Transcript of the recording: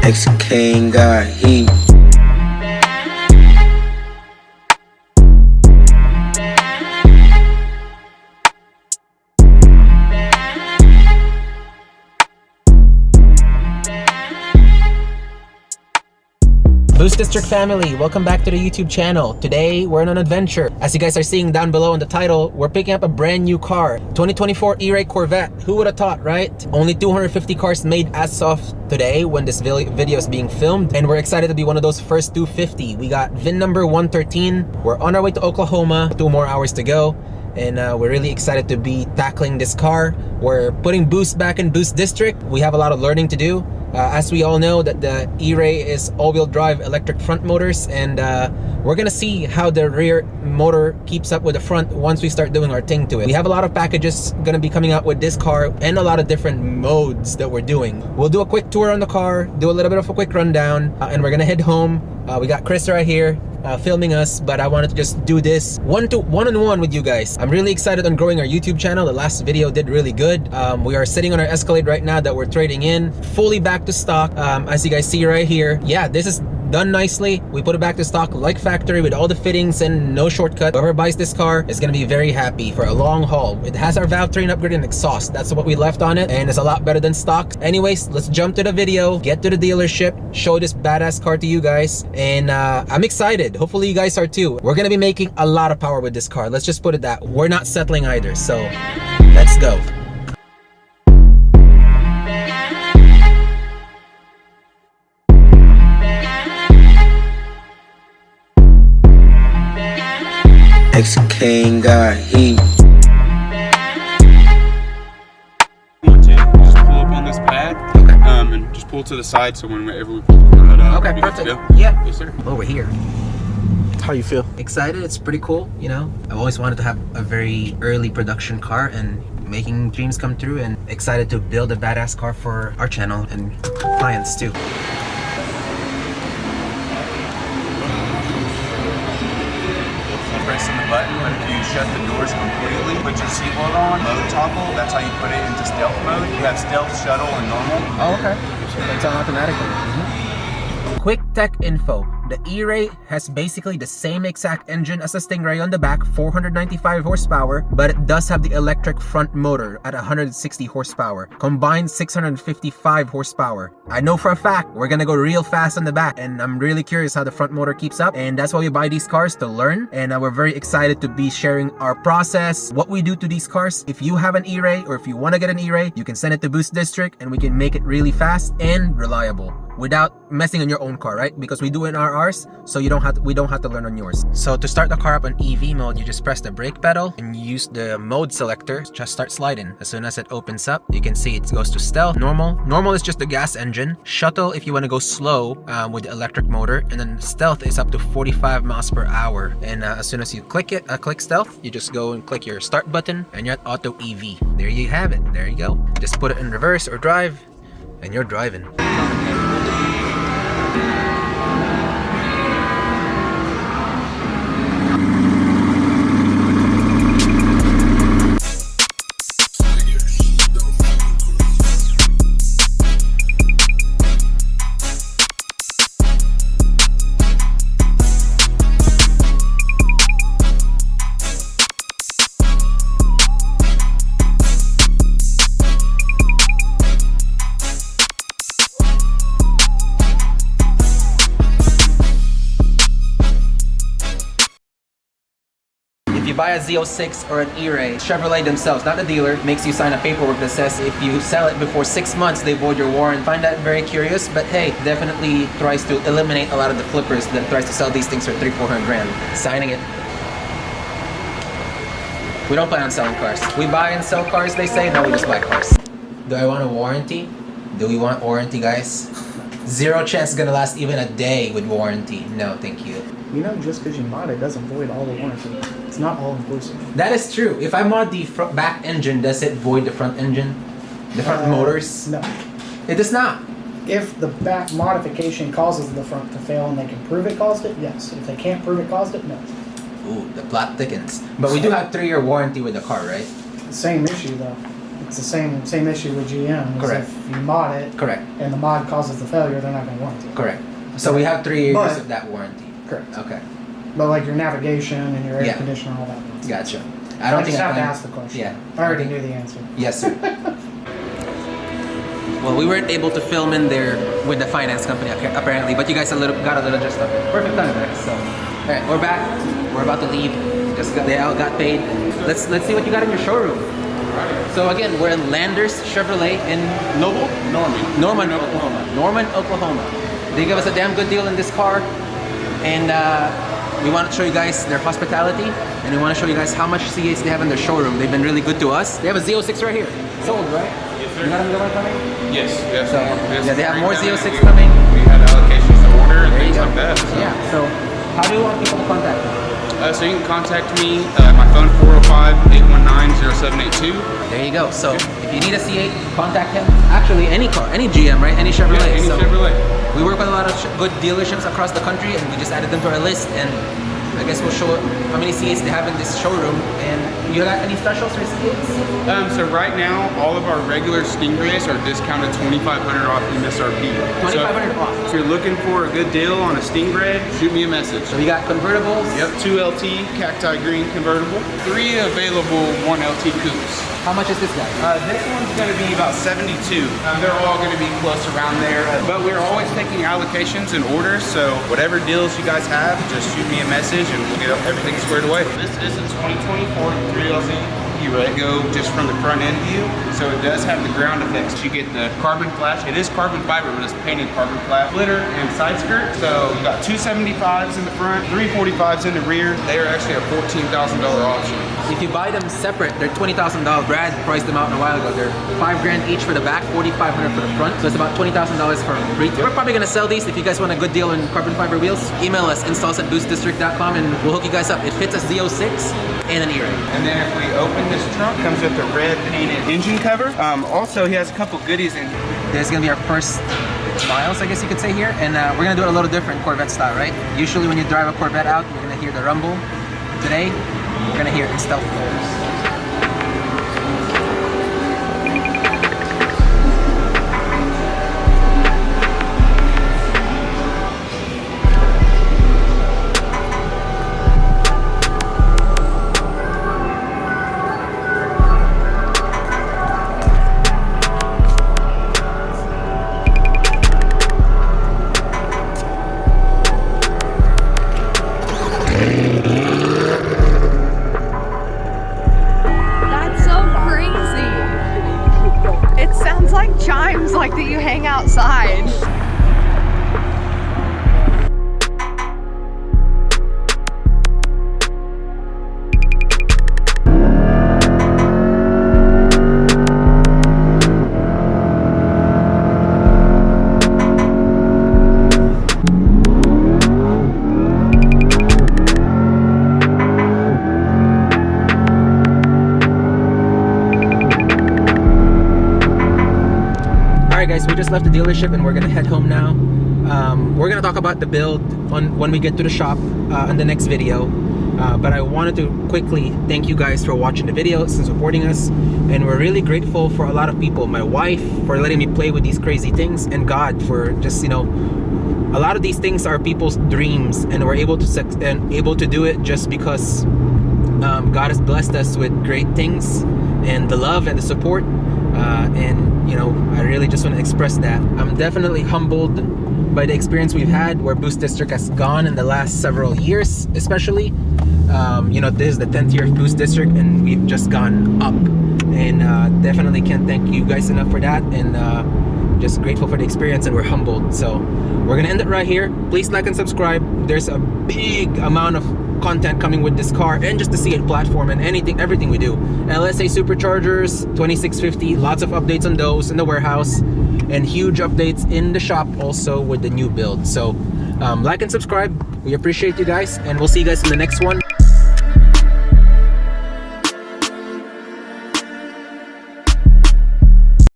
King got heat. BoostDistrict family, welcome back to the YouTube channel. Today, we're on an adventure. As you guys are seeing down below in the title, we're picking up a brand new car. 2024 ERAY Corvette. Who would have thought, right? Only 250 cars made as of today when this video is being filmed. And we're excited to be one of those first 250. We got VIN number 113. We're on our way to Oklahoma. 2 more hours to go. And we're really excited to be tackling this car. We're putting Boost back in BoostDistrict. We have a lot of learning to do. As we all know, that the ERAY is all-wheel drive electric front motors, and we're gonna see how the rear motor keeps up with the front once we start doing our thing to it. We have a lot of packages gonna be coming out with this car and a lot of different modes that we're doing. We'll do a quick tour on the car, do a little bit of a quick rundown, and we're gonna head home. We got Chris right here filming us, but I wanted to just do this one-on-one with you guys. I'm really excited on growing our YouTube channel. The last video did really good. We are sitting on our Escalade right now that we're trading in, fully back to stock. As you guys see right here, yeah, this is done nicely. We put it back to stock like factory with all the fittings and no shortcut. Whoever buys this car is gonna be very happy for a long haul. It has our valve train upgrade and exhaust. That's what we left on it, and it's a lot better than stock. Anyways, let's jump to the video, get to the dealership, show this badass car to you guys, and I'm excited. Hopefully you guys are too. We're gonna be making a lot of power with this car. Let's just put it that. We're not settling either, so let's go. King got heat. Just pull up on this pad, Okay. And just pull to the side so whenever we pull it out. Okay, we get to perfect. go. Yeah. Yes, sir. Over here. How you feel? Excited. It's pretty cool, you know. I've always wanted to have a very early production car, and making dreams come true, and excited to build a badass car for our channel and clients too. Pressing the button, but if you shut the doors completely, put your seatbelt on, mode toggle, that's how you put it into stealth mode. You have stealth, shuttle, and normal. Oh, okay. It's on automatically. Quick tech info. The ERAY has basically the same exact engine as the Stingray on the back, 495 horsepower, but it does have the electric front motor at 160 horsepower, combined 655 horsepower. I know for a fact we're gonna go real fast on the back, and I'm really curious how the front motor keeps up, and that's why we buy these cars, to learn, and we're very excited to be sharing our process, what we do to these cars. If you have an ERAY, or if you want to get an ERAY, you can send it to BoostDistrict, and we can make it really fast and reliable without messing on your own car, right? Because we do it in ours, so we don't have to learn on yours. So to start the car up on EV mode, you just press the brake pedal and you use the mode selector. Just start sliding. As soon as it opens up, you can see it goes to stealth. Normal is just the gas engine. Shuttle if you want to go slow with the electric motor, and then stealth is up to 45 miles per hour. And as soon as you click stealth, you just go and click your start button, and you're at auto EV. There you have it. There you go. Just put it in reverse or drive, and you're driving. If you buy a Z06 or an ERAY, Chevrolet themselves, not the dealer, makes you sign a paperwork that says if you sell it before 6 months, they void your warranty. Find that very curious, but hey, definitely tries to eliminate a lot of the flippers that tries to sell these things for 300-400 grand. Signing it. We don't plan on selling cars. We buy and sell cars, they say. No, we just buy cars. Do I want a warranty? Do we want warranty, guys? Zero chance it's gonna last even a day with warranty. No, thank you. You know, just because you mod it doesn't void all the warranty. It's not all inclusive. That is true. If I mod the back engine, does it void the front engine? The front motors? No. It does not. If the back modification causes the front to fail and they can prove it caused it, yes. If they can't prove it caused it, no. Ooh, the plot thickens. But we do have 3-year warranty with the car, right? Same issue though. It's the same issue with GM. Correct. If you mod it, Correct. and the mod causes the failure, they're not going to warranty it. Correct. So we have 3 years But- of that warranty. Correct. Okay. But like your navigation and your air Yeah. conditioner, all that. Gotcha. I don't just think have to can- ask the question. Yeah. I already knew the answer. Yes, sir. Well, we weren't able to film in there with the finance company apparently, but you guys got a little just stuff. Perfect time, guys. So, all right, we're back. We're about to leave. They all got paid. Let's see what you got in your showroom. So again, we're in Landers Chevrolet in Noble, Norman, Oklahoma. They give us a damn good deal in this car, and we want to show you guys their hospitality, and we want to show you guys how much C8s they have in their showroom. They've been really good to us. They have a Z06 right here, sold, right? Yes, sir. You got another one coming? Yes, yes. So, yes, yeah, they have more coming. Z06 We- coming. We had allocations to order and There you things go. like that. So. Yeah. So, how do you want people to contact you? So you can contact me. My phone 405-819-0782. There you go. So, if you need a C8, contact him. Actually, any car, any GM, right? Any Chevrolet. Yeah, any So, Chevrolet. we work with a lot of good dealerships across the country, and we just added them to our list. And I guess we'll show how many C8s they have in this showroom. And you got any specials for C8s? So right now, all of our regular Stingrays are discounted $2,500 off MSRP. $2,500 off. If you're looking for a good deal on a Stingray, shoot me a message. So we got convertibles. Yep, 2 LT cacti green convertible, 3 available 1 LT coupes. How much is this guy? This one's going to be about 72. They're all going to be close around there, but we're always taking allocations and orders. So whatever deals you guys have, just shoot me a message and we'll get everything squared away. This is a 2024 3LZ E-Ray. Go just from the front end view, so it does have the ground effects. You get the carbon flash. It is carbon fiber, but it's painted carbon flash. Splitter and side skirt. So you got 275s in the front, 345s in the rear. They are actually a $14,000 option. If you buy them separate, they're $20,000. Brad priced them out a while ago. They're $5,000 each for the back, $4,500 for the front. So it's about $20,000 for retail. We're probably gonna sell these. If you guys want a good deal on carbon fiber wheels, email us, installs@boostdistrict.com, and we'll hook you guys up. It fits a Z06 and an E-Ray. And then if we open this trunk, comes with the red painted engine cover. Also, he has a couple goodies in here. There's gonna be our first miles, I guess you could say here, and we're gonna do it a little different Corvette style, right? Usually when you drive a Corvette out, you're gonna hear the rumble. Today, we're gonna hear it in stealth mode. That's so crazy. It sounds like chimes like that you hang outside. Alright guys, we just left the dealership and we're gonna head home now. We're gonna talk about the build when we get to the shop in the next video. But I wanted to quickly thank you guys for watching the videos and supporting us. And we're really grateful for a lot of people. My wife for letting me play with these crazy things, and God for just, you know, a lot of these things are people's dreams, and we're able to do it just because God has blessed us with great things and the love and the support. And you know, I really just want to express that. I'm definitely humbled by the experience we've had, where Boost District has gone in the last several years, especially. You know, this is the 10th year of Boost District, and we've just gone up. And definitely can't thank you guys enough for that. And just grateful for the experience, and we're humbled. So we're gonna end it right here. Please like and subscribe. There's a big amount of content coming with this car, and just the C8 platform and everything we do. LSA superchargers, 2650, lots of updates on those in the warehouse, and huge updates in the shop also with the new build. So like and subscribe. We appreciate you guys, and we'll see you guys in the next one.